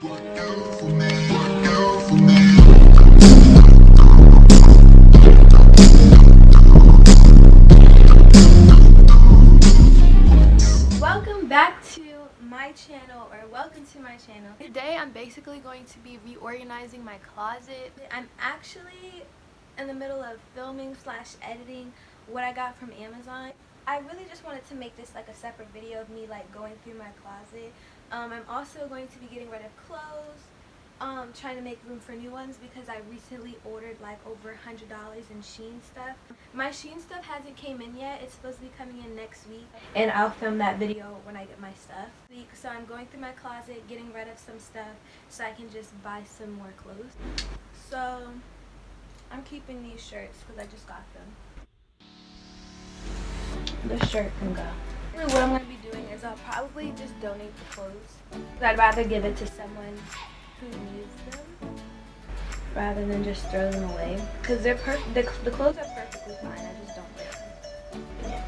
Welcome to my channel. Today I'm basically going to be reorganizing my closet. I'm actually in the middle of filming / editing what I got from Amazon. I really just wanted to make this like a separate video of me like going through my closet. I'm also going to be getting rid of clothes, trying to make room for new ones because I recently ordered like over $100 in Shein stuff. My Shein stuff hasn't came in yet. It's supposed to be coming in next week, and I'll film that video when I get my stuff. So I'm going through my closet, getting rid of some stuff so I can just buy some more clothes. So I'm keeping these shirts because I just got them. The shirt can go. What I'm going to be doing is I'll probably just donate the clothes. I'd rather give it to someone who needs them rather than just throw them away, because they're the clothes are perfectly fine. I just don't wear them. Yeah.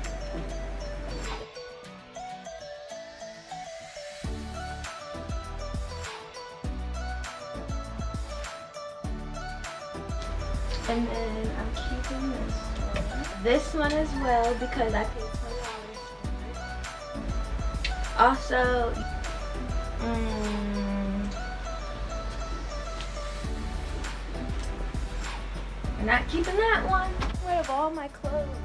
And then I'm keeping this one as well because I paid $20 for it. Also, I'm not keeping that one. Get rid of all my clothes.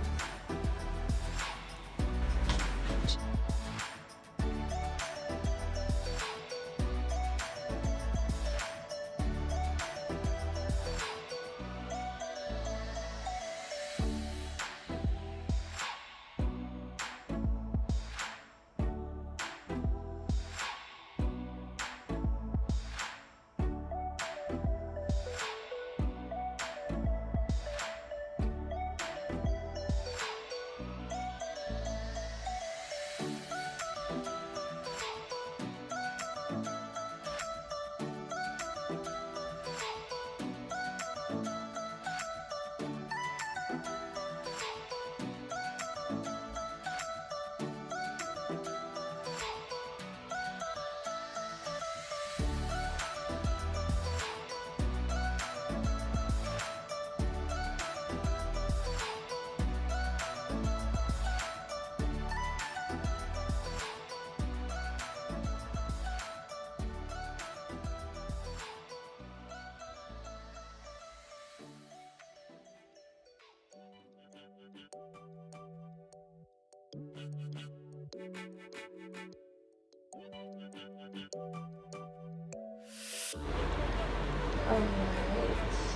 Alright,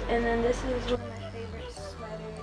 and then this is one of my favorite sweaters.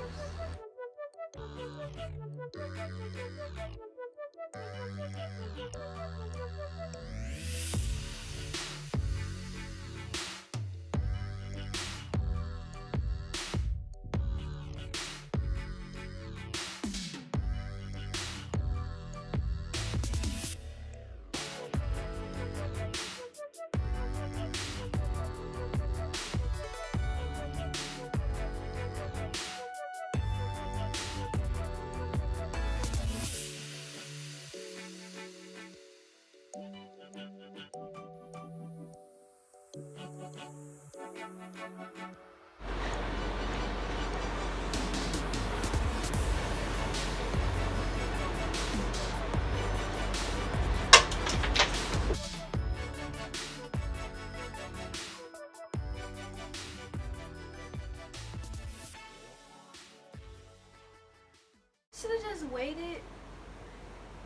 Should have just waited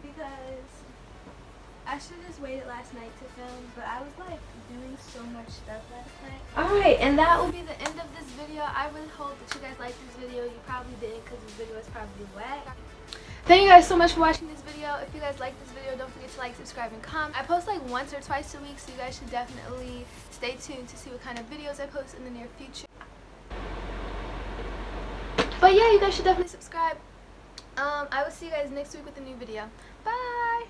because I should have just waited last night to film, but I was like doing so much stuff last night. Alright, and that will be the end of this video. I really hope that you guys liked this video. You probably didn't because this video is probably whack. Thank you guys so much for watching this video. If you guys like this video, don't forget to like, subscribe, and comment. I post like once or twice a week, so you guys should definitely stay tuned to see what kind of videos I post in the near future. But yeah, you guys should definitely subscribe. I will see you guys next week with a new video. Bye!